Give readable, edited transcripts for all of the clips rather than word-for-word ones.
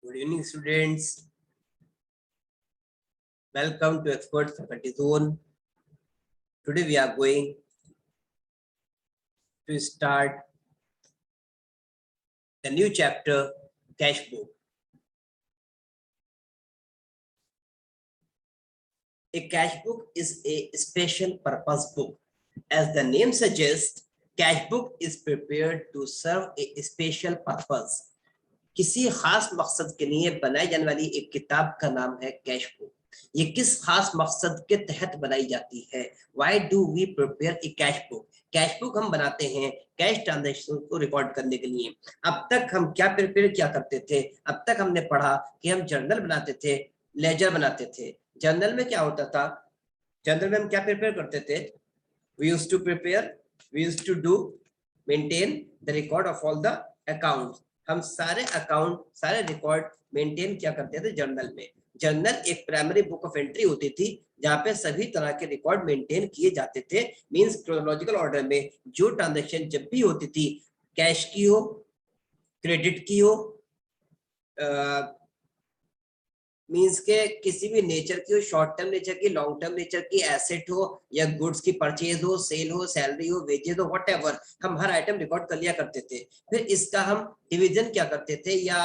Good evening, students. Welcome to Expert Faculty Zone. Today we are going to start the new chapter, Cash Book. A cash book is a special purpose book. As the name suggests, cash book is prepared to serve a special purpose. किसी खास मकसद के लिए बनाई जाने वाली एक किताब का नाम है कैश बुक। ये किस खास मकसद के तहत बनाई जाती है? Why do we prepare a cash book? Cash book हम बनाते हैं कैश ट्रांजैक्शन को रिकॉर्ड करने के लिए। अब तक हम क्या प्रिपेयर क्या करते थे? अब तक हमने पढ़ा कि हम जर्नल बनाते थे, लेजर बनाते थे। जर्नल में क्या होता था? जर्नल में हम क्या प्रिपेयर करते थे? We used to prepare, we used to do maintain the record of all the accounts. हम सारे अकाउंट सारे रिकॉर्ड मेंटेन क्या करते थे जर्नल में। जर्नल एक प्राइमरी बुक ऑफ एंट्री होती थी जहां पे सभी तरह के रिकॉर्ड मेंटेन किए जाते थे। मींस क्रोनोलॉजिकल ऑर्डर में जो ट्रांजैक्शन जब भी होती थी, कैश की हो, क्रेडिट की हो, मींस के किसी भी नेचर की हो, शॉर्ट टर्म नेचर की, लॉन्ग टर्म नेचर की, एसेट हो या गुड्स की परचेज हो, सेल हो, सैलरी हो, वेजेस हो, व्हाटएवर, हम हर आइटम रिकॉर्ड कर लिया करते थे। फिर इसका हम डिवीजन क्या करते थे या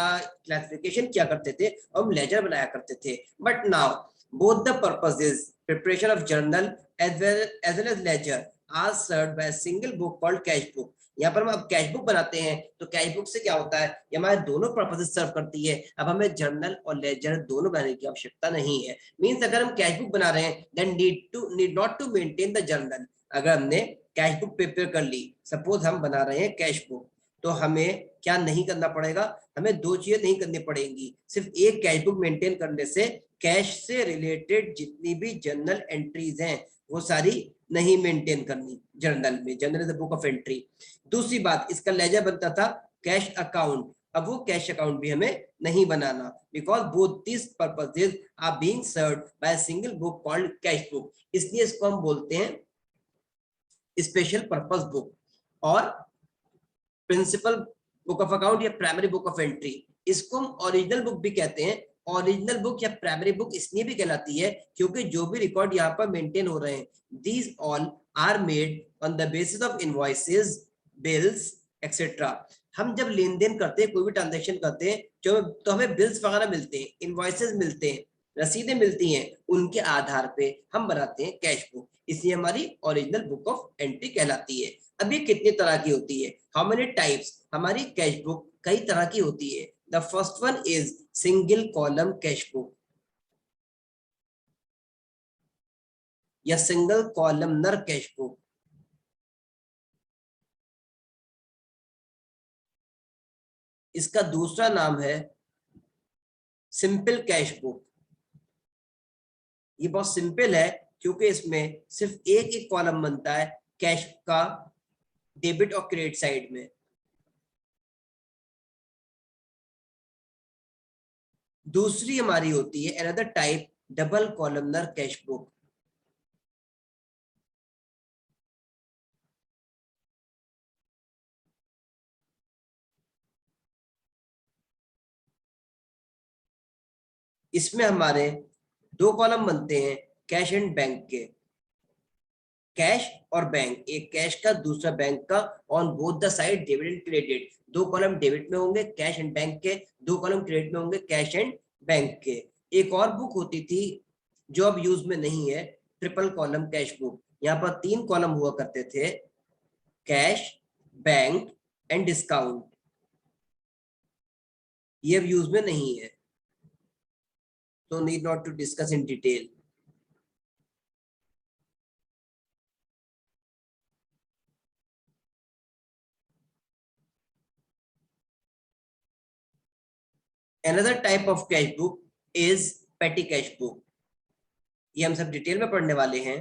क्लासिफिकेशन क्या करते थे, हम लेजर बनाया करते थे। But now both the purposes preparation of journal as well as ledger are served by a single book called cash book. यहाँ पर हम अब कैश बुक बनाते हैं तो कैश बुक से क्या होता है, ये हमारे दोनों पर्पसेस सर्व करती है। अब हमें जर्नल और लेजर दोनों बनाने की आवश्यकता नहीं है। मींस अगर हम कैश बुक बना रहे हैं then need not to maintain the journal. अगर हमने कैश बुक प्रिपेयर कर ली, सपोज हम बना रहे हैं कैश बुक, तो हमें क्या नहीं करना पड़ेगा? हमें दो चीजें नहीं करनी पड़ेंगी। सिर्फ एक कैश बुक मेंटेन करने से कैश से रिलेटेड जितनी भी जर्नल एंट्रीज हैं वो सारी नहीं मेंटेन करनी जर्नल में। Journal is the book of entry. दूसरी बात, इसका लेजर बनता था कैश अकाउंट। अब वो कैश अकाउंट भी हमें नहीं बनाना, because both this purposes are being served by a single book called cash book. इसलिए इसको हम बोलते हैं स्पेशल पर्पस बुक और प्रिंसिपल बुक ऑफ अकाउंट या प्राइमरी बुक ऑफ एंट्री। इसको हम ओरिजिनल बुक भी कहते हैं। ओरिजिनल बुक या प्राइमरी बुक इसलिए भी कहलाती है क्योंकि जो भी रिकॉर्ड यहाँ पर मेंटेन हो रहे हैं, these all are made on the basis of invoices, bills etcetera. हम जब लेन देन करते हैं, कोई भी ट्रांजेक्शन करते हैं जो तो हमें बिल्स वगैरह मिलते हैं, इनवॉइसेस मिलते हैं, रसीदें मिलती हैं, उनके आधार पे हम बनाते हैं कैश बुक। इसलिए हमारी ओरिजिनल बुक ऑफ एंट्री कहलाती है। अब ये कितने तरह की होती है? How many types? हमारी कैश बुक कई तरह की होती है। The first one is single column cash book या सिंगल कॉलमनर कैश बुक। इसका दूसरा नाम है सिंपल कैश बुक। ये बहुत सिंपल है क्योंकि इसमें सिर्फ एक एक कॉलम बनता है कैश का, डेबिट और क्रेडिट साइड में। दूसरी हमारी होती है another type double columnar cash book. इसमें हमारे दो कॉलम बनते हैं कैश एंड बैंक के। कैश और बैंक, एक कैश का दूसरा बैंक का, on both the side debit and credit. दो कॉलम डेबिट में होंगे कैश एंड बैंक के, दो कॉलम क्रेडिट में होंगे कैश एंड बैंक के। एक और बुक होती थी जो अब यूज में नहीं है, ट्रिपल कॉलम कैश बुक। यहाँ पर तीन कॉलम हुआ करते थे, कैश, बैंक एंड डिस्काउंट। ये अब यूज में नहीं है, तो need not to discuss in detail. Another type of cash book is petty cash book। ये हम सब डिटेल में पढ़ने वाले हैं।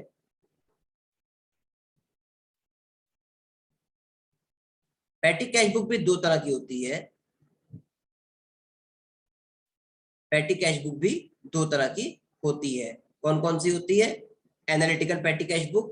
पैटी कैश बुक भी दो तरह की होती है। पैटी कैश बुक भी दो तरह की होती है। कौन कौन सी होती है? Analytical patty cash book,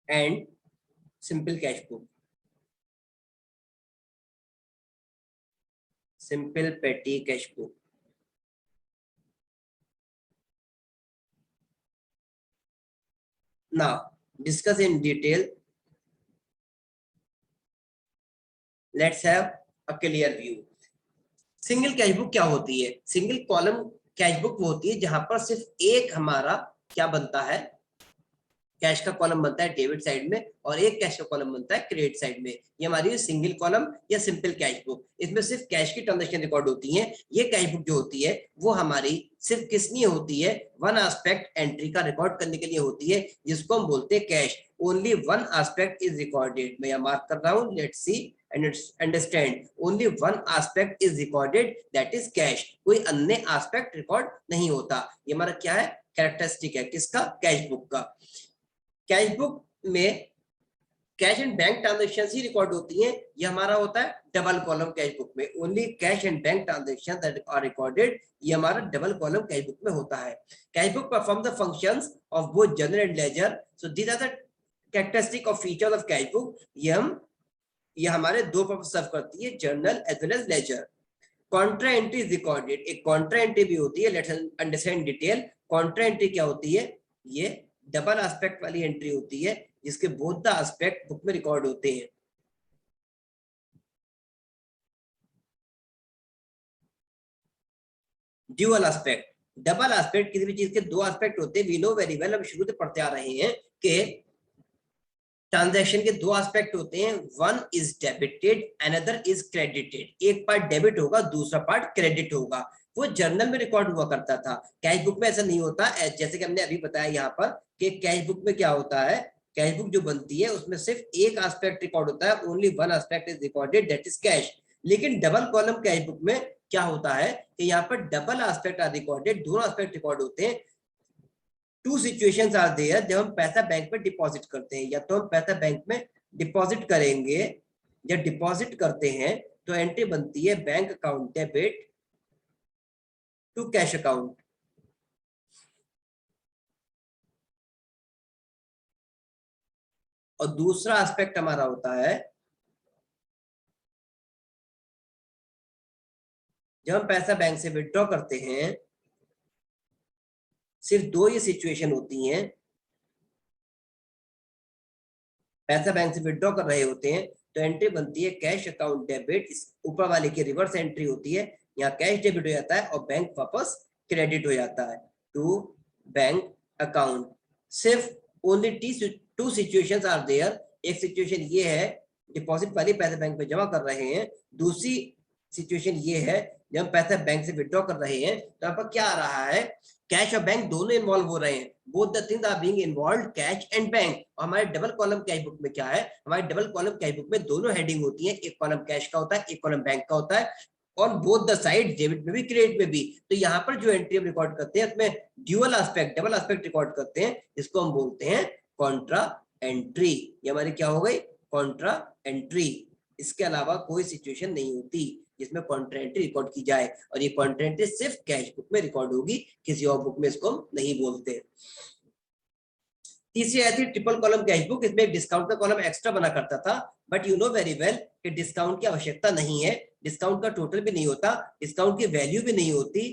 and simple cash book, simple पेटी cash book. Now discuss in detail. Let's have a clear view. Single cash book क्या होती है? सिंगल कॉलम कैश बुक वो होती है जहां पर सिर्फ एक हमारा क्या बनता है, कैश का कॉलम बनता है डेबिट साइड में, और एक कैश का कॉलम बनता है क्रेडिट साइड में। ये हमारी सिंगल कॉलम या सिंपल कैश बुक, इसमें सिर्फ कैश की ट्रांजैक्शन रिकॉर्ड होती है। ये कैश बुक जो होती है वो हमारी सिर्फ किस लिए होती है, वन एस्पेक्ट एंट्री का रिकॉर्ड करने के लिए होती है, जिसको हम बोलते हैं cash. Only one aspect is recorded. मैं यहाँ मार्क कर रहा हूँ, let's see and understand. Only one aspect is recorded, that is cash. कोई अन्य एस्पेक्ट रिकॉर्ड नहीं होता। ये हमारा क्या है, कैरेक्टरिस्टिक है किसका, कैश बुक का। कैश बुक में कैश एंड बैंक ट्रांजैक्शंस ही रिकॉर्ड होती हैं। ये हमारा होता है डबल कॉलम कैश बुक में, only cash and bank transactions that are recorded. ये हमारा डबल कॉलम कैश बुक में होता है। Cash book perform the functions of both journal and ledger. So these are the characteristic of features of cash book. ये हमारे दो purpose serve करती है, journal as well as ledger. Contra entry is recorded, एक contra entry भी होती है। Let's understand detail. Contra entry क्या होती है, ये डबल एस्पेक्ट वाली एंट्री होती है जिसके बोथ द एस्पेक्ट बुक में रिकॉर्ड होते हैं। ड्यूअल एस्पेक्ट, डबल एस्पेक्ट किसी भी चीज के दो एस्पेक्ट होते हैं। वी नो वेरी वेल, हम शुरू से पढ़ते आ रहे हैं कि ट्रांजैक्शन के दो एस्पेक्ट होते हैं, one is debited, another is credited. एक पार्ट डेबिट होगा, दूसरा पार्ट क्रेडिट होगा। वो जर्नल में रिकॉर्ड हुआ करता था, कैश बुक में ऐसा नहीं होता। जैसे कि हमने अभी बताया यहाँ पर कि कैश बुक में क्या होता है, कैश बुक जो बनती है उसमें सिर्फ एक एस्पेक्ट रिकॉर्ड होता है, only one aspect is recorded, that is cash. लेकिन डबल कॉलम कैश बुक में क्या होता है कि यहाँ पर डबल एस्पेक्ट आर रिकॉर्डेड, दोनों एस्पेक्ट रिकॉर्ड होते हैं। टू सिचुएशंस आर देयर, जब हम पैसा बैंक में डिपॉजिट करते हैं, या तो हम पैसा बैंक में डिपॉजिट करेंगे या डिपॉजिट करते हैं तो एंट्री बनती है bank account debit to cash account. और दूसरा एस्पेक्ट हमारा होता है जब हम पैसा बैंक से विड्रॉ करते हैं, सिर्फ दो ये सिचुएशन होती हैं। पैसा बैंक से विड्रॉ कर रहे होते हैं तो एंट्री बनती है कैश अकाउंट डेबिट, ऊपर वाले की रिवर्स एंट्री होती है। यहाँ कैश डेबिट हो जाता है और बैंक वापस क्रेडिट हो जाता है टू बैंक अकाउंट। सिर्फ only two situations are there. एक सिचुएशन ये है डिपॉजिट वाली, पैसे बैंक में जमा कर रहे हैं। दूसरी सिचुएशन ये है जब हम पैसा बैंक से विड्रॉ कर रहे हैं तो यहाँ पर क्या आ रहा है, कैश और बैंक दोनों इन्वॉल्व हो रहे हैं। Both the things are being involved, cash and bank. और हमारे डबल कॉलम कैश बुक में क्या है, हमारे डबल कॉलम कैश बुक में दोनों हेडिंग होती है, एक कॉलम कैश का होता है, एक कॉलम बैंक का होता है, और बोथ द साइड, डेबिट में भी क्रेडिट में भी। तो यहाँ पर जो एंट्री हम रिकॉर्ड करते हैं उसमें dual aspect, double aspect record करते हैं, इसको हम बोलते हैं कॉन्ट्रा एंट्री। ये हमारी क्या हो गई, कॉन्ट्रा एंट्री। इसके अलावा कोई सिचुएशन नहीं होती जिसमें कॉन्ट्रा एंट्री रिकॉर्ड की जाए, और ये कॉन्ट्रा एंट्री सिर्फ कैश बुक में रिकॉर्ड होगी, किसी और बुक में इसको हम नहीं बोलते। तीसरी आई थी ट्रिपल कॉलम कैश बुक। इसमें एक डिस्काउंट का कॉलम एक्स्ट्रा बना करता था, but you know very well कि डिस्काउंट की आवश्यकता नहीं है। डिस्काउंट का टोटल भी नहीं होता, डिस्काउंट की वैल्यू भी नहीं होती,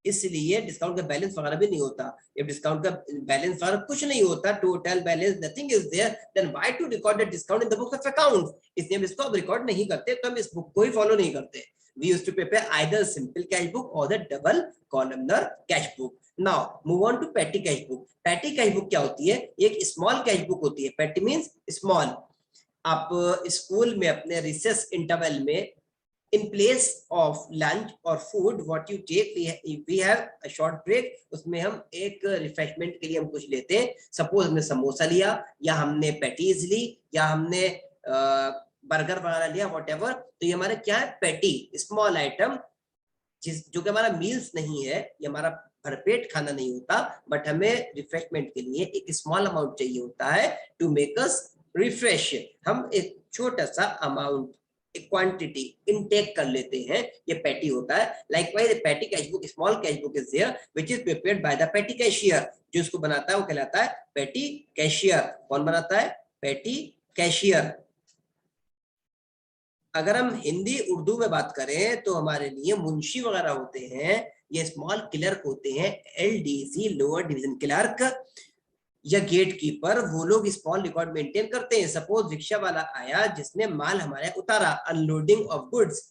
इसलिए डिस्काउंट का बैलेंस वगैरह भी नहीं होता। जब डिस्काउंट का बैलेंस वगैरह कुछ नहीं होता, total balance nothing is there, then why to record the discount in the book of accounts. इसलिए हम इसको अब रिकॉर्ड नहीं करते, तो हम इस बुक को ही फॉलो नहीं करते। We used to prepare either simple cash book or the double columnar cash book. Now move on to petty cash book. Petty cash book क्या होती है, एक स्मॉल कैश बुक होती है। petty means small। आप school में अपने recess interval में in place of lunch or food what you take, we have a short break, उसमें हम एक रिफ्रेशमेंट के लिए हम कुछ लेते हैं। सपोज हमने समोसा लिया, या हमने पैटीज ली, या हमने बर्गर वगैरह लिया, व्हाटएवर। तो ये हमारे क्या है, पैटी, स्मॉल आइटम, जो कि हमारा मील्स नहीं है, ये हमारा भरपेट खाना नहीं होता, बट हमें रिफ्रेशमेंट के लिए एक स्मॉल अमाउंट चाहिए होता है टू मेक अस रिफ्रेश। हम एक छोटा सा अमाउंट, एक क्वांटिटी इनटेक कर लेते हैं, ये पैटी होता है। Likewise petty cash book, small cash book is there which is prepared by the petty cashier. जो इसको बनाता है वो कहलाता है पैटी कैशियर। कौन बनाता है, पेटी कैशियर। अगर हम हिंदी उर्दू में बात करें तो हमारे लिए मुंशी वगैरह होते हैं, ये स्मॉल क्लर्क होते हैं, LDC लोअर डिवीजन क्लर्क या गेट कीपर, वो लोग स्मॉल रिकॉर्ड मेंटेन करते हैं। सपोज रिक्शा वाला आया जिसने माल हमारे उतारा, unloading of goods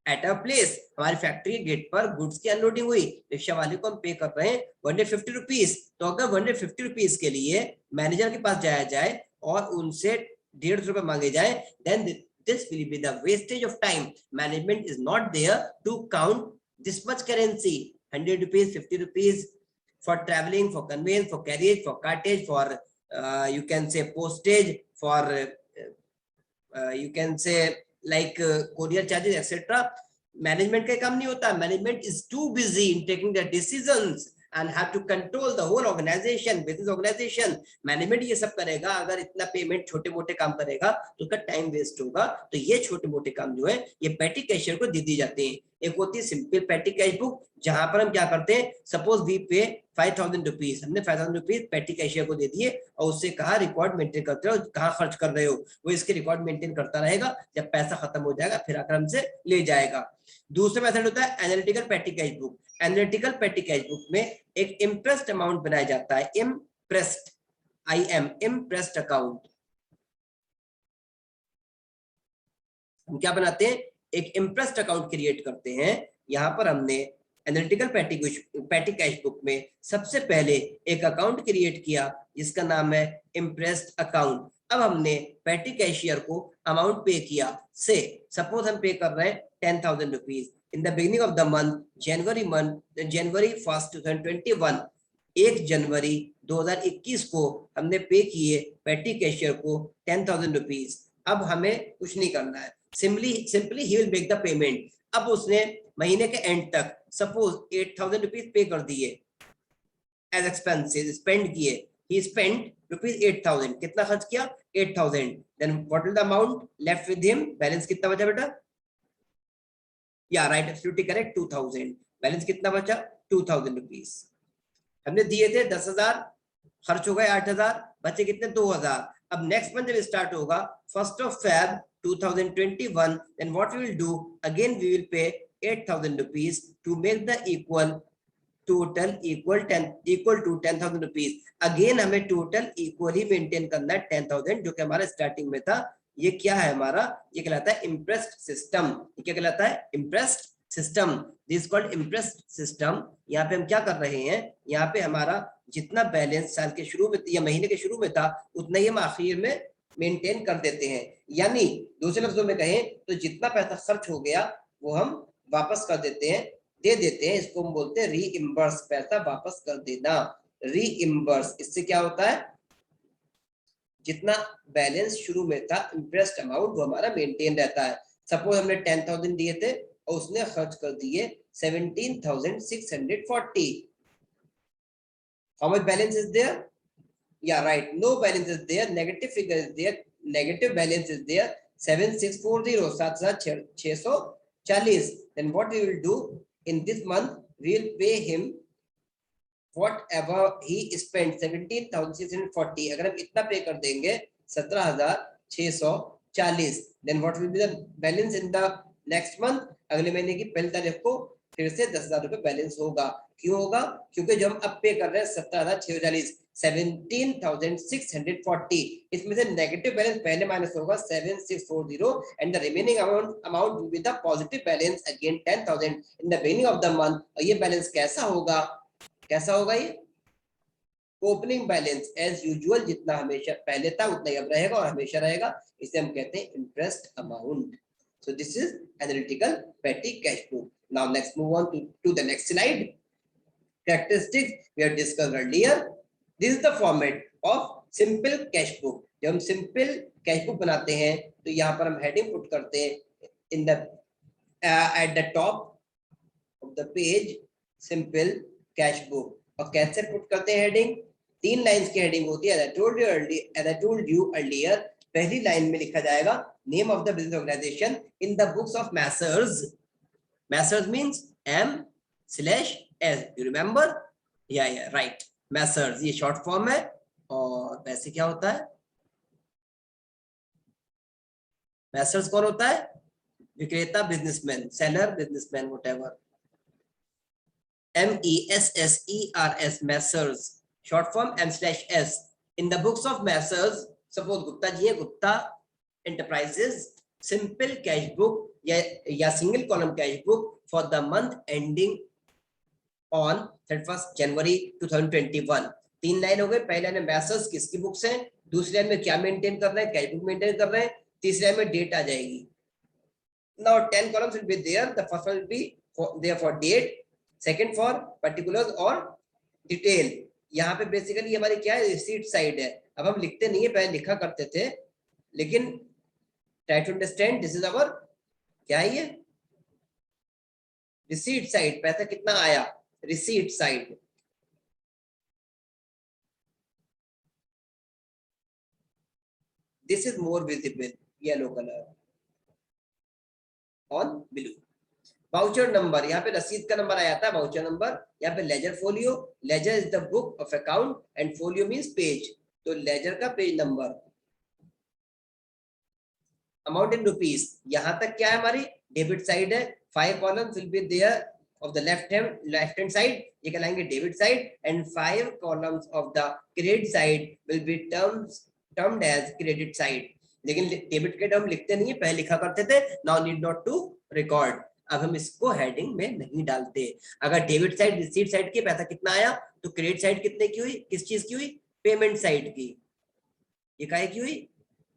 at a place, हमारी फैक्ट्री गेट पर गुड्स की अनलोडिंग हुई, रिक्शा वाले को हम पे कर रहे हैं 150 रुपीज। तो अगर 150 रुपीज के लिए मैनेजर के पास जाया जाए और उनसे 150 रुपए मांगे जाए, then this will be the wastage of time. Management is not there to count this much currency, 100 rupees, 50 rupees for traveling, for conveyance, for carriage, for cartage, for you can say postage, for you can say like courier charges, etc. Management का काम नहीं होता. Management is too busy in taking the decisions and have to control the whole organization, business organization. Management ये सब करेगा, अगर इतना payment छोटे मोटे काम करेगा तो उसका टाइम वेस्ट होगा। तो ये छोटे मोटे काम जो है ये पेटी कैशियर को दे दी जाते हैं। एक होती है सिंपल पेटी कैश बुक, जहां पर हम क्या करते हैं, सपोज वी पे 5000 रुपीज, हमने 5000 रुपीज पेटी कैशियर को दे दिए और उससे कहा रिकॉर्ड मेंटेन करते रहो, कहाँ खर्च कर रहे हो, वो इसके रिकॉर्ड मेंटेन करता रहेगा, जब पैसा खत्म हो जाएगा फिर आकर हमसे ले जाएगा। दूसरा मेथड होता है एनालिटिकल पेटी कैश बुक। एनालिटिकल पेटी कैश बुक में एक इम्प्रेस्ड अमाउंट बनाया जाता है, इम्प्रेस्ड, इम्प्रेस्ड अकाउंट। हम क्या बनाते हैं, एक इम्प्रेस्ड अकाउंट क्रिएट करते हैं। यहां पर हमने एनालिटिकल पेटी कैश बुक में सबसे पहले एक अकाउंट क्रिएट किया जिसका नाम है इम्प्रेस्ड अकाउंट। अब हमने पेटी कैशियर को अमाउंट पे किया, से सपोज हम पे कर रहे हैं 10,000 rupees in the beginning of the month, January 1st 2021, 1 जनवरी 2021 को हमने पे किए पेटी कैशियर को 10,000 रुपीज। अब हमें कुछ नहीं करना है, simply he will make the payment. अब उसने महीने के एंड तक सपोज 8,000 रुपीज पे कर दिए एज एक्सपेंसेस, स्पेंड किए, ही स्पेंड रुपीज 8,000। कितना खर्च किया, 8,000। Then what is the amount left with him, balance कितना बचा बेटा, या राइट, एब्सोल्युटली करेक्ट, 2,000। बैलेंस कितना बचा, 2,000 रुपीज। हमने दिए थे 10,000, खर्च हो गए 8,000, बचे कितने, 2,000। अब नेक्स्ट मंथ जब स्टार्ट होगा 1st of Feb 2021, then what we will do, again we will pay 8,000 rupees to make the total equal to 10,000 rupees। Again हमें टोटल इक्वली मेंटेन करना है 10,000, जो कि हमारा स्टार्टिंग में था। ये क्या है हमारा, ये कहलाता है इम्प्रेस्ड सिस्टम। ये क्या कहलाता है, impressed system, this called impressed system. यहाँ पे हम क्या कर रहे हैं, यहाँ पे हमारा जितना बैलेंस साल के शुरू में या महीने के शुरू में था उतना ही हम आखिर में मेंटेन कर देते हैं। यानी दूसरे लफ्जों में कहें तो जितना पैसा खर्च हो गया वो हम वापस कर देते हैं, दे देते हैं। इसको हम बोलते हैं रीइम्बर्स, पैसा वापस कर देना, रीइम्बर्स। इससे क्या होता है, जितना बैलेंस शुरू में था इम्प्रेस्ड अमाउंट वो हमारा मेंटेन रहता है। सपोज हमने 10,000 दिए थे और उसने खर्च कर दिए 17,640। How much balance is there? Yeah, right. No balance is there. Negative figure is there. Negative balance is there. 7,640, 7,640. Then what we will do in this month? We will pay him whatever he spent, 17,640। अगर हम इतना पे कर देंगे 17,640, then what will be the balance in the next month? अगले महीने की पहली तारीख को फिर से 10,000 रुपए बैलेंस होगा। क्यों होगा, क्योंकि जो हम अब पे कर रहे हैं 17,640, 17,640, इसमें से नेगेटिव बैलेंस पहले माइनस होगा 7,640 and the remaining amount will be the positive balance again 10,000 in the beginning of the month. और ये बैलेंस कैसा होगा, कैसा होगा, ये ओपनिंग बैलेंस एज यूजुअल, जितना हमेशा पहले था उतना ही अब रहेगा और हमेशा रहेगा। इसे हम कहते हैं interest amount. So this is analytical petty cash book. Now let's move on to the next slide. Characteristics we have discussed earlier. This is the format of simple cash book. जब हम simple cash book बनाते हैं तो यहाँ पर हम heading put करते हैं in the at the top of the page, simple cash book। और कैसे put करते हैं heading, 3 लाइन्स की हेडिंग होती है। as I told you earlier, पहली लाइन में लिखा जाएगा name of the business organisation in the books of messrs. Messrs means M/S, you remember, या राइट, मैसर्स ये शॉर्ट फॉर्म है। और वैसे क्या होता है, मैसर्स कौन होता है? विक्रेता, businessman, seller, businessman, whatever. MESSERS, messrs, short form M/S। In the books of messrs, suppose Gupta ji है, Gupta enterprises, simple cash book या single column cash book for the month ending on 31 January 2021। 3 line हो गए। पहले line में Messrs किसकी books हैं, दूसरी line में क्या मेंटेन कर रहे हैं, कैश बुक मेंटेन कर रहे हैं, तीसरी लाइन में डेट आ जाएगी। Now 10 columns will be there. The first one will be there for date, second for particulars और detail। यहाँ पे बेसिकली हमारी क्या है, रिसीट साइड है। अब हम लिखते नहीं है, पहले लिखा करते थे, लेकिन try to understand, this is our क्या है ये, रिसीट साइड। पैसा कितना आया, receipt side. This is more visible, yellow colour on blue. Voucher number, यहाँ पे रसीद का नंबर आया था, वाउचर नंबर। यहाँ पे ledger folio, ledger is the book of account and folio means page, तो लेजर का page number. Amount in rupees, यहाँ तक क्या है हमारी डेबिट साइड है। 5 columns will be there of the left hand side, ये कहलाएंगे debit side, and 5 columns of the credit side will be termed as credit side. लेकिन डेबिट के टर्म लिखते नहीं है, पहले लिखा करते थे, now need not to record. अब हम इसको हेडिंग में नहीं डालते। अगर डेबिट साइड रिसीट साइड की पैसा कितना आया, तो क्रेडिट साइड कितने की हुई, किस चीज की हुई, पेमेंट साइड की। ये काहे की हुई,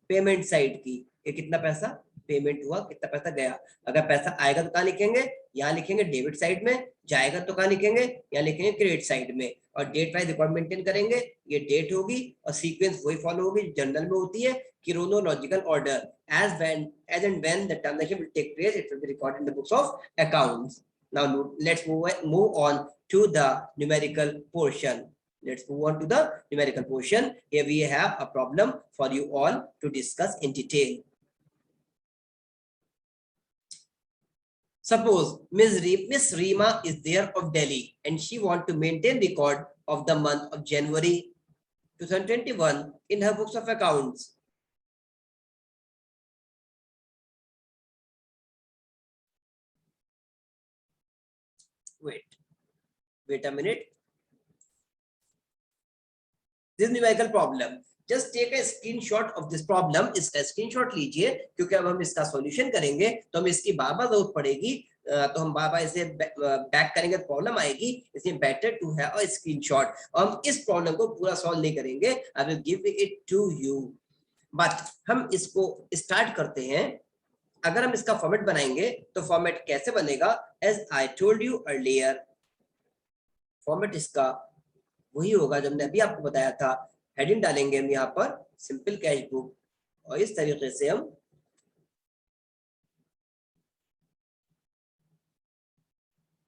पेमेंट साइड की। ये कितना पैसा पेमेंट हुआ, कितना पैसा गया। अगर पैसा आएगा तो कहाँ लिखेंगे, यहाँ लिखेंगे डेबिट साइड में, जाएगा तो कहाँ लिखेंगे, यहाँ लिखेंगे क्रेडिट साइड में। और डेट वाइज रिकॉर्ड मेंटेन करेंगे, ये डेट होगी और सीक्वेंस वही फॉलो होगी जनरल में होती है, chronological order, as and when the transaction will take place, it will be recorded in the books of accounts. Now let's move on to the numerical portion. Let's move on to the numerical portion. Here we have a problem for you all to discuss in detail. Suppose Miss Rima is there of Delhi and she want to maintain record of the month of January 2021 in her books of accounts. Wait a minute. This numerical problem. Just take a screenshot of this problem. इसका screenshot लीजिए, क्योंकि अब हम इसका solution करेंगे तो हम इसकी बार बार जरूरत पड़ेगी, तो हम बार बार इसे बैक करेंगे तो प्रॉब्लम आएगी, इसलिए better to have a screenshot. और हम इस प्रॉब्लम को पूरा सॉल्व नहीं करेंगे, I will give it to you, but हम इसको स्टार्ट करते हैं। अगर हम इसका फॉर्मेट बनाएंगे तो फॉर्मेट कैसे बनेगा, as I told you earlier, format इसका वही होगा जो हमने अभी आपको बताया था। हेडिंग डालेंगे हम यहाँ पर सिंपल कैश बुक, और इस तरीके से हम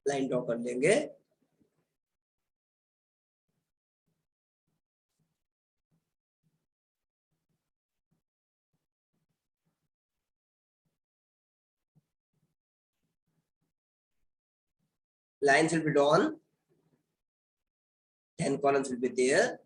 लाइन ड्रॉ कर लेंगे। Lines will be drawn, 10 columns will be there.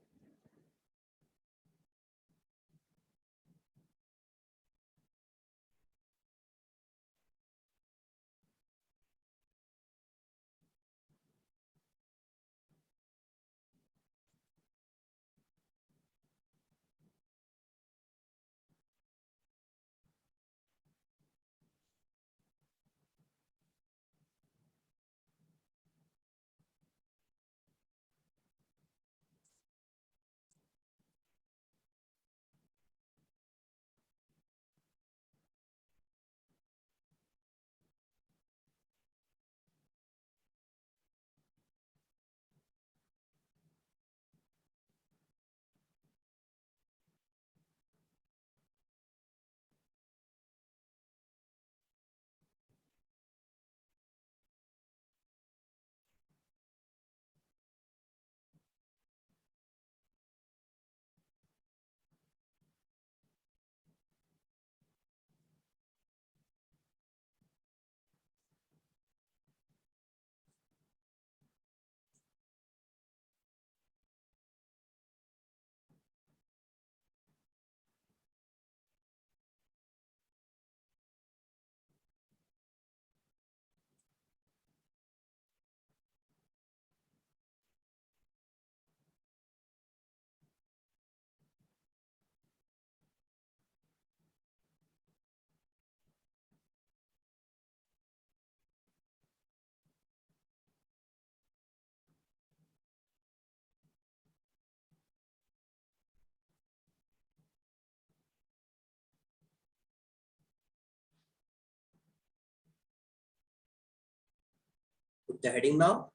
the heading now,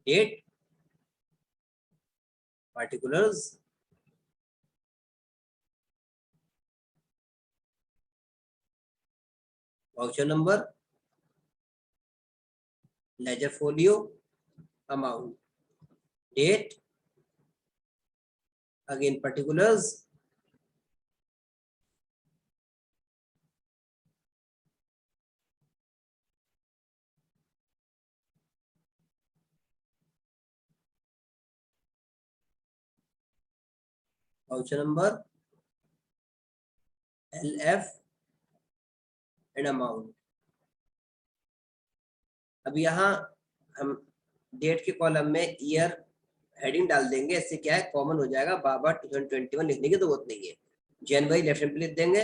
date, particulars, voucher number, ledger folio, amount, date, again particulars, voucher number, LF and amount. अब यहाँ हम डेट के कॉलम में ईयर हेडिंग डाल देंगे, इससे क्या है कॉमन हो जाएगा, बाबा 2021 लिखने की जरूरत नहीं है, जनवरी लेफ्ट हैंड पे लिख देंगे।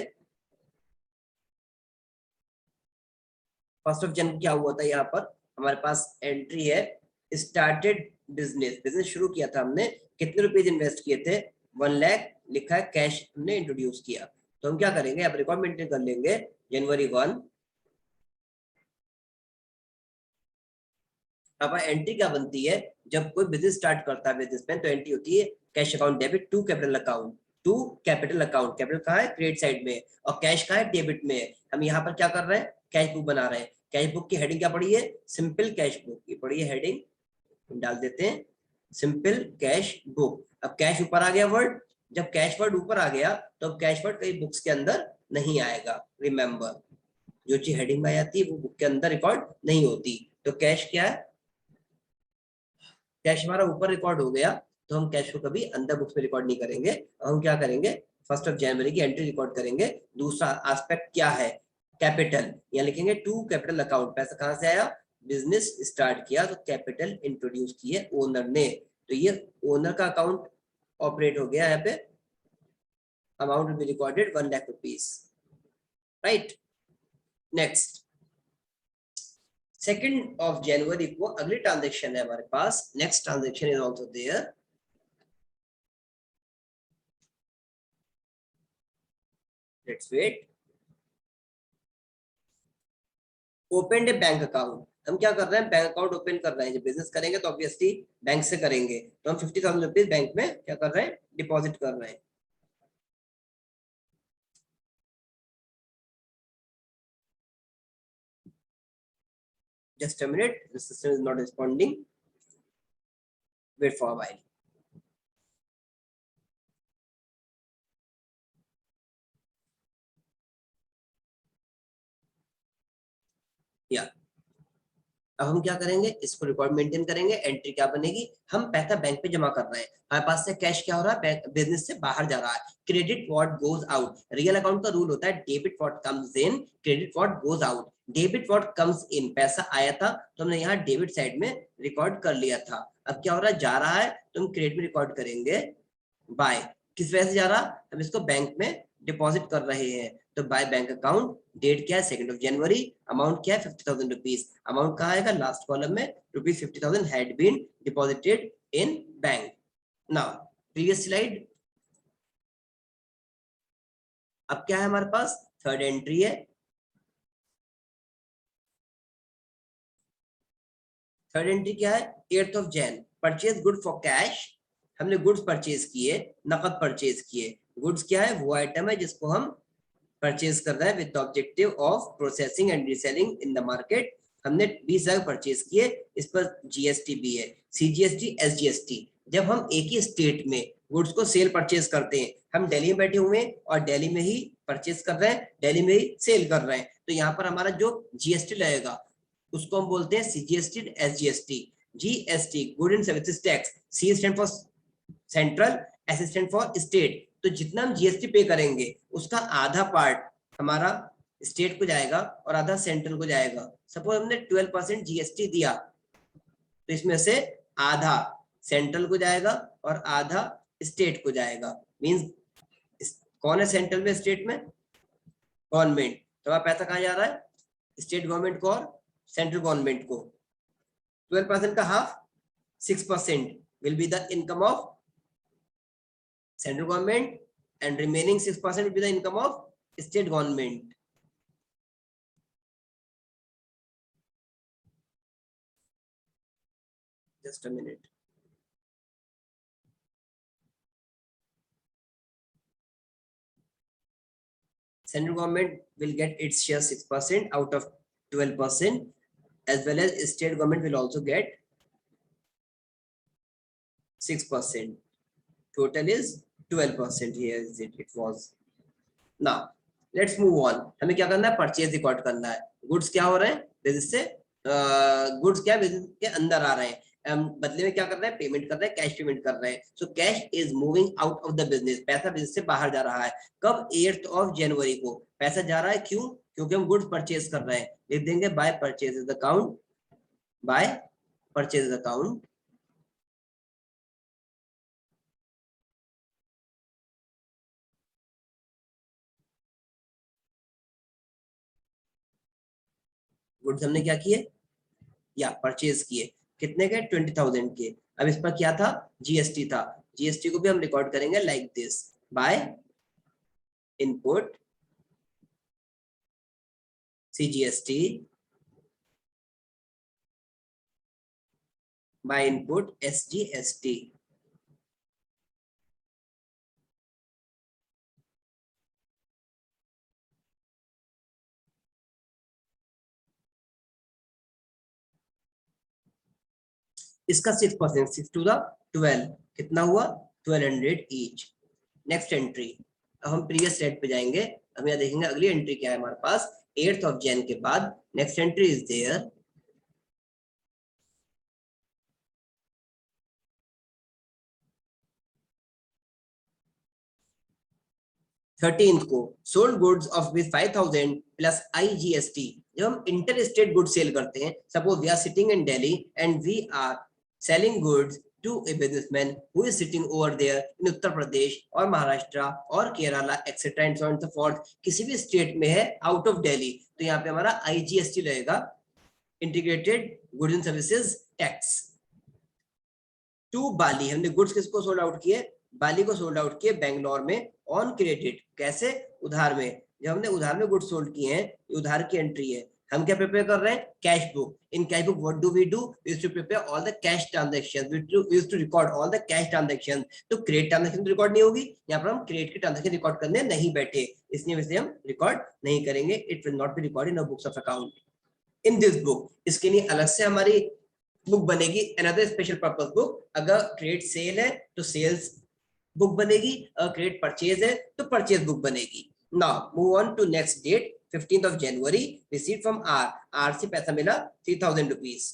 फर्स्ट ऑफ जनवरी क्या हुआ था, यहाँ पर हमारे पास एंट्री है स्टार्टेड बिजनेस, बिजनेस शुरू किया था हमने, कितने रुपीज इन्वेस्ट किए थे, 1 लाख लिखा है, कैश हमने इंट्रोड्यूस किया। तो हम क्या करेंगे, अब रिकॉर्ड मेंटेन कर लेंगे, जनवरी 1। अब एंट्री क्या बनती है, जब कोई बिजनेस स्टार्ट करता है बिजनेसमैन, तो एंट्री होती है cash account debit to capital account, to capital account, capital कहाँ है क्रेडिट साइड में, और कैश कहाँ है डेबिट में। हम यहाँ पर क्या कर रहे हैं, कैश बुक बना रहे हैं। कैश बुक की हेडिंग क्या पड़ी है, सिंपल कैश बुक, ये पड़ी है हेडिंग, डाल देते हैं सिंपल कैश बुक। अब कैश ऊपर आ गया वर्ड, जब कैश वर्ड ऊपर आ गया तो अब कैश वर्ड कई बुक्स के अंदर नहीं आएगा। रिमेंबर, जो चीज हेडिंग में आती है वो बुक के अंदर रिकॉर्ड नहीं होती। तो कैश क्या है, कैश हमारा ऊपर रिकॉर्ड हो गया, तो हम कैश को कभी अंदर बुक्स में रिकॉर्ड नहीं करेंगे। हम क्या करेंगे, 1 जनवरी की एंट्री रिकॉर्ड करेंगे। दूसरा एस्पेक्ट क्या है, कैपिटल, यहाँ लिखेंगे टू कैपिटल अकाउंट, पैसा कहां से आया, बिजनेस स्टार्ट किया तो कैपिटल इंट्रोड्यूस किए ओनर ने, तो ये ओनर का अकाउंट ऑपरेट हो गया यहाँ पे। Amount will be recorded 1 lakh rupees, right. Next 2 जनवरी को अगली ट्रांजेक्शन है हमारे पास, next transaction is also there. Let's wait. Open a bank account, हम क्या कर रहे हैं, बैंक अकाउंट ओपन कर रहे हैं। जब बिजनेस करेंगे तो ऑब्वियसली बैंक से करेंगे, तो हम 50,000 रुपीज बैंक में क्या कर रहे हैं, डिपॉजिट कर रहे हैं। Just a minute, the system is not responding. Wait for a while. Yeah. अब हम क्या करेंगे, इसको रिकॉर्ड मेंटेन करेंगे। एंट्री क्या बनेगी, हम पैसा बैंक पे जमा कर रहे हैं, हमारे पास से कैश क्या हो रहा है, बिजनेस से बाहर जा रहा है। Credit what goes out, real account का रूल होता है debit what comes in, credit what goes out. Debit what comes in, पैसा आया था तो हमने यहाँ डेबिट साइड में रिकॉर्ड कर लिया था। अब क्या हो रहा है, जा रहा है तो हम क्रेडिट में रिकॉर्ड करेंगे। बाय, किस वजह से जा रहा, हम इसको बैंक में डिपॉजिट कर रहे हैं, तो बाय बैंक अकाउंट, डेट क्या है 2 जनवरी, अमाउंट क्या है 50,000 रुपीज। अमाउंट कहाँ आएगा, लास्ट कॉलम में, rupees 50,000 had been deposited in bank. Now previous slide. अब क्या है हमारे पास, थर्ड एंट्री है। थर्ड एंट्री क्या है, 8 Jan, purchase good for cash, हमने गुड्स परचेज किए, नकद परचेज किए। गुड्स क्या है, वो आइटम है जिसको हम परचेज कर रहे हैं with the objective of processing and reselling in the market. हमने 20,000 परचेज किए, इस पर जीएसटी भी है, सीजीएसटी एसजीएसटी। जब हम एक ही स्टेट में गुड्स को सेल परचेज करते हैं, हम दिल्ली में बैठे हुए हैं और दिल्ली में ही परचेज कर रहे हैं, दिल्ली में ही सेल कर रहे हैं, तो यहाँ पर हमारा जो जीएसटी लगेगा उसको हम बोलते हैं CGST SGST. GST good and services tax, C stand for central, S stand for state. तो जितना हम जीएसटी पे करेंगे उसका आधा पार्ट हमारा स्टेट को जाएगा और आधा सेंट्रल को जाएगा। सपोज हमने 12% जीएसटी दिया, तो इसमें से आधा सेंट्रल को जाएगा और आधा स्टेट को जाएगा। मींस कौन है सेंट्रल में, स्टेट में, गवर्नमेंट। तो वह पैसा कहाँ जा रहा है, स्टेट गवर्नमेंट को और सेंट्रल गवर्नमेंट को। 12% का half 6% will be the income of central government and remaining 6% will be the income of state government. Just a minute. Central government will get its share 6% out of 12%, as well as state government will also get 6%. Total is 12%. Here is it. It was. Now let's move on. हमें क्या करना है? Purchase record करना है. Goods क्या हो रहे हैं? बिजनेस से गुड्स क्या बिजनेस के अंदर आ रहे हैं. बदले में क्या कर रहे हैं? पेमेंट कर रहे हैं, कैश पेमेंट कर रहे हैं. So cash is moving out of the business. पैसा बिजनेस से बाहर जा रहा है. कब? 8th of January को पैसा जा रहा है. क्यों? क्योंकि हम गुड्स परचेज कर रहे हैं. लिख देंगे by purchase account. By purchase account. Goods हमने क्या किए? या परचेज किए. कितने के? 20,000 के. अब इस पर क्या था? जीएसटी था. जीएसटी को भी हम रिकॉर्ड करेंगे like this. By input CGST, by input SGST. इसका 6%, 6 टू द 12 कितना हुआ? 1200 ईच. Next entry. अब हम प्रीवियस रेट पे जाएंगे. हम यहाँ देखेंगे अगली एंट्री क्या है हमारे पास. 8th of Jan के बाद next entry is there. 13th को sold goods of with 5,000 plus IGST. जब हम इंटर स्टेट गुड सेल करते हैं, suppose we are sitting in Delhi and we are selling goods to a businessman who is sitting over there in Uttar Pradesh और महाराष्ट्र और Kerala etc and so on and so forth. किसी भी state में है out of Delhi, तो यहाँ पे हमारा आईजीएसटी लगेगा, integrated goods and services tax. टू बाली हमने गुड्स किसको सोल्ड आउट किए? बाली को सोल्ड आउट किए बेंगलोर में ऑन क्रेडिट. कैसे? उधार में. जब हमने उधार में गुड्स सोल्ड किए हैं, उधार की एंट्री है. हम क्या प्रिपेयर कर रहे हैं? Cash book. In cash book what do we do? We used to prepare all the cash transactions. We used to record all the cash transactions. तो क्रेडिट ट्रांजैक्शन तो रिकॉर्ड नहीं होगी. यहाँ पर हम क्रेडिट की ट्रांजैक्शन रिकॉर्ड करने नहीं बैठे, इसलिए वैसे हम रिकॉर्ड नहीं करेंगे. It will not be recorded in our books of account. In this book, इसके लिए अलग से हमारी बुक बनेगी, अनदर स्पेशल पर्पस बुक. अगर ट्रेड सेल है तो सेल्स बुक बनेगी, अगर ट्रेड परचेज है तो परचेज बुक बनेगी. Now move on to next date. 15th of January receive from R. R से पैसा मिला 3,000 रुपीज.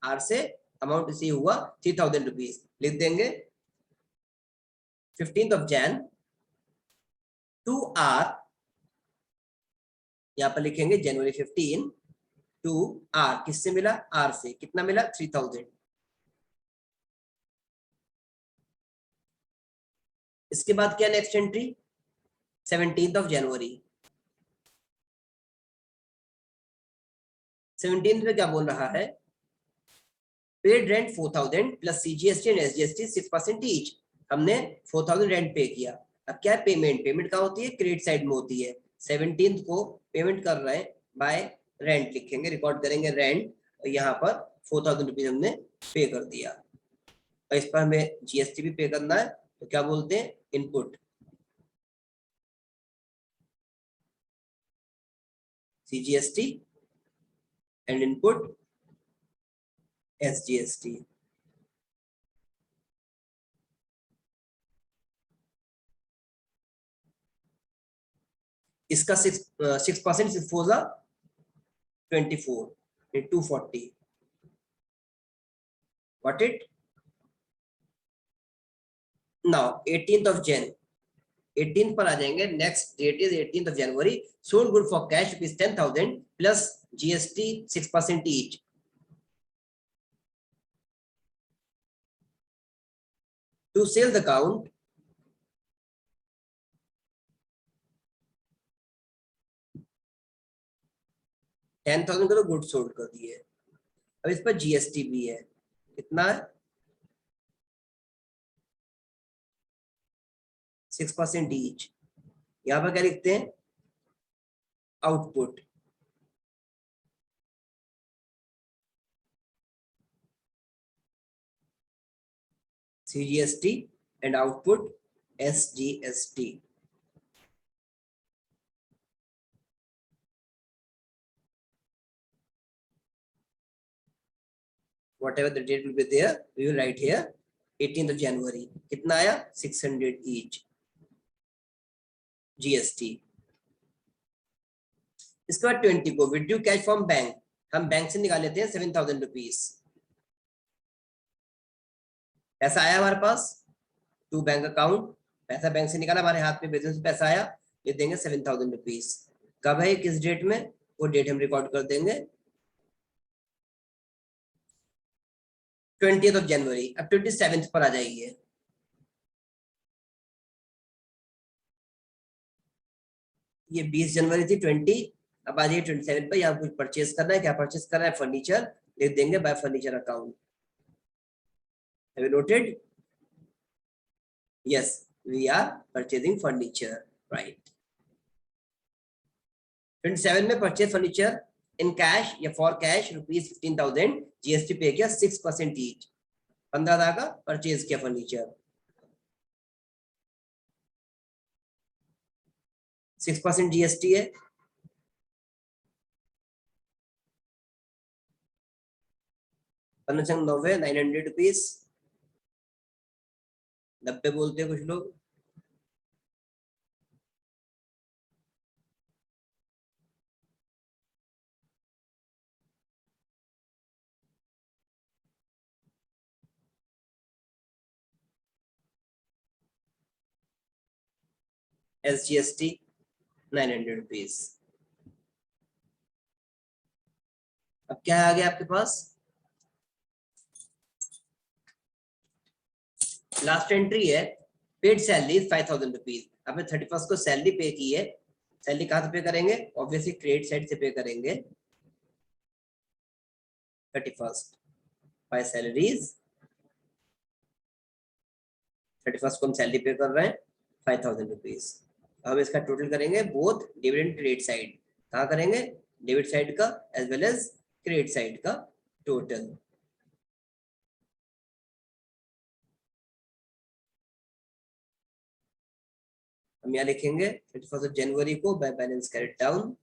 आर से अमाउंट रिसीव हुआ 3,000 रुपीज. लिख देंगे 15th of Jan to are. यहां पर लिखेंगे January 15 टू आर. किससे मिला? आर से. कितना मिला? 3,000. इसके बाद क्या next entry? 17th of January. 17th में क्या बोल रहा है? Paid rent 4,000 plus CGST and SGST 6% each. हमने 4,000 रेंट पे किया. अब क्या है? पेमेंट. पेमेंट कहाँ होती है? क्रेडिट साइड में होती है. 17th को पेमेंट कर रहे हैं बाय रेंट. लिखेंगे, रिकॉर्ड करेंगे रेंट. यहाँ पर 4,000 रुपीज हमने पे कर दिया, और इस पर हमें जीएसटी भी पे करना है. तो क्या बोलते हैं? Input CGST and input SGST. इसका 6% 24 240. Got it? Now 18th of Jan. 18th पर आ जाएंगे. Next date is 18th of January. Sold good for cash rupees 10,000 plus GST 6% each. To sales account 10,000 का तो गुड सोल्ड कर दिए. अब इस पर जीएसटी भी है. कितना है? 6% ईच. यहां पर क्या लिखते हैं? Output. CGST and output SGST. Whatever the date will be there, we will write here 18th of January. कितना आया? 600 each GST. इसके बाद 20 को विड्यू कैश फ्रॉम बैंक, हम बैंक से निकाल लेते हैं 7000 रुपीज। पैसा आया हमारे पास टू बैंक अकाउंट, पैसा बैंक से निकाला, हमारे हाथ में बिजनेस पैसा आया, ये देंगे 7000 रुपीज। कब है, किस डेट में, वो डेट हम रिकॉर्ड कर देंगे 20th ऑफ जनवरी। अब 27th पर आ जाइए। ये 20 जनवरी थी 20, अब आ जाइए 27 पर। यहाँ कुछ परचेज करना है, क्या परचेज करना है, फर्नीचर, लिख देंगे bye furniture account. Have you noted? Yes, we are purchasing furniture, right? 27 में परचेज फर्नीचर इन कैश या फॉर कैश रुपीज 15,000, जीएसटी पे किया 6% ईच, 15,000 का परचेज किया फर्नीचर, 6% जीएसटी है। फर्नीचर 900 रुपीज, 90 बोलते हैं कुछ लोग। SGST 900 rupees. अब क्या आ गया आपके पास, लास्ट एंट्री है पेड सैलरी 5000 रुपीज। आपने 31st को सैलरी पे की है, सैलरी कहाँ से पे करेंगे, ऑब्वियसली क्रेडिट साइड से पे करेंगे। 31st बाय सैलरीज, 31st को हम सैलरी पे कर रहे हैं 5000 रुपीज। हम इसका टोटल करेंगे both debit and credit side. कहाँ करेंगे, डेबिट साइड का as well as credit side का टोटल। हम यहाँ लिखेंगे 31st ऑफ जनवरी को by balance carried down,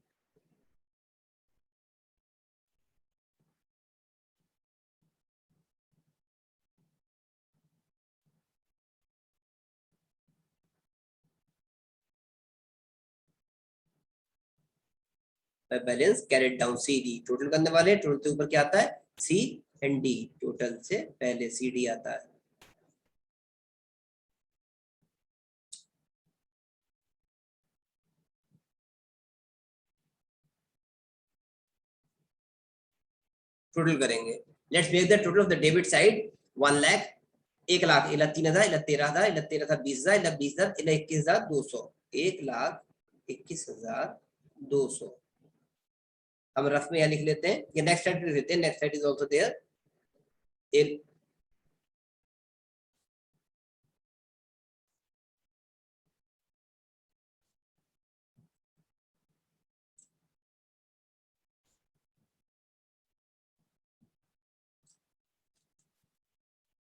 by balance carried down C D. Total करने वाले, टोटल के ऊपर क्या आता है, सी एंड डी, टोटल से पहले सी डी आता है। टोटल करेंगे, let's make the total of the debit side 1 lakh, 1 lakh, 3,000, 13,000, 13,000, 20,000, 20,000, 21,200, 1,21,200। हम रफ में यहाँ लिख लेते हैं, ये नेक्स्ट साइड लिख लेते हैं, next side is also there. एक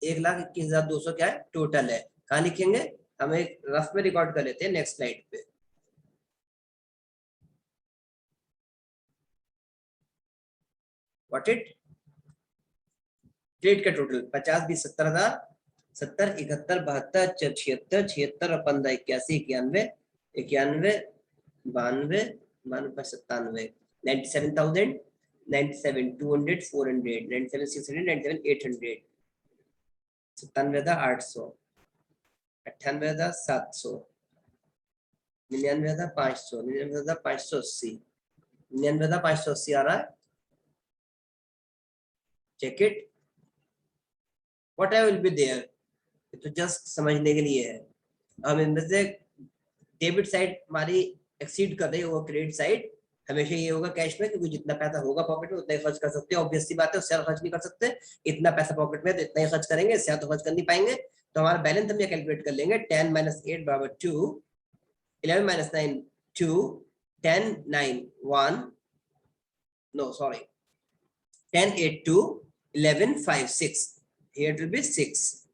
1,21,200 क्या है, टोटल है। कहाँ लिखेंगे, हम एक रफ में रिकॉर्ड कर लेते हैं नेक्स्ट स्लाइड पे। व्हाट इट, क्रेडिट का टोटल 50, 20, 70,000, 70, 71, 72, 76, 76 और 15, 81, 91, 91, 92, 92, 97, 97,000, 97, 200, 400, 97, 600, 97, 800, 97,000, 800, 98,000, 700, 99,000, 500, 99,000, 580, 99,000, 580 आ रहा है। Check it, whatever will be there, तो जस्ट समझने के लिए है। हम इनमें से डेबिट साइड हमारी एक्सीड कर रही है, वो क्रेडिट साइड हमेशा ये होगा कैश में, क्योंकि जितना पैसा होगा पॉकेट में उतना ही खर्च कर सकते हैं। ऑब्वियस सी बात है, उससे ज्यादा खर्च नहीं कर सकते। इतना पैसा पॉकेट में तो इतना ही खर्च करेंगे, इससे ज्यादा तो खर्च कर नहीं पाएंगे। तो हमारा बैलेंस हम ये कैलकुलेट कर लेंगे, 10 - 8 बराबर 2, 11 - 9 2, 10 9 1, no sorry, 10 8 2, 11 5 6, here it will be 6,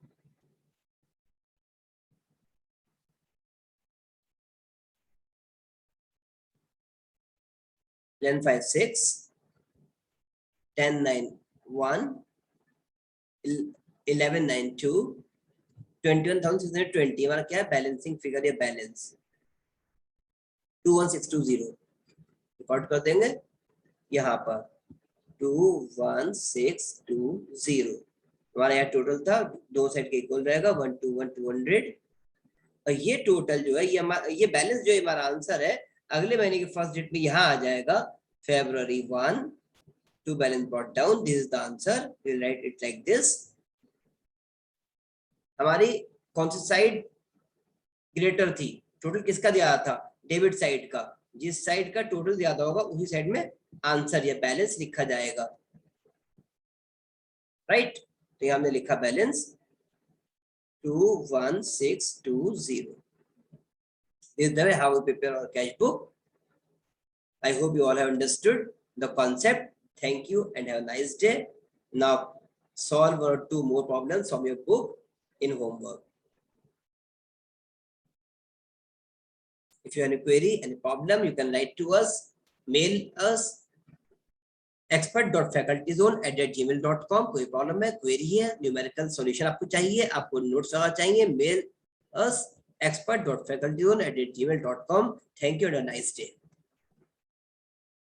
1156 1091 1192 21,620 हमारा क्या है बैलेंसिंग फिगर या बैलेंस 21620 रिकॉर्ड कर देंगे यहाँ पर 21620 हमारा यहाँ टोटल था दो साइड के इक्वल रहेगा 121 और ये टोटल जो है ये बैलेंस जो हमारा आंसर है अगले महीने के फर्स्ट डेट में यहाँ आ जाएगा February 1 to balance brought down. This is the answer. We'll write it like this. हमारी कौन सी साइड ग्रेटर थी टोटल किसका दिया था डेबिट साइड का जिस साइड का टोटल ज्यादा होगा उसी साइड में आंसर या बैलेंस लिखा जाएगा राइट तो यहाँ हमने लिखा balance 21620 is the way how we prepare our cash book. I hope you all have understood the concept. Thank you and have a nice day. Now solve 1 or 2 more problems from your book in homework. If you have any query, any problem, you can write to us, mail us expert.facultyzone@gmail.com. कोई problem है query है numerical solution आपको चाहिए आपको notes वगैरह चाहिए mail us expert.facultyzone@gmail.com. Thank you and a nice day.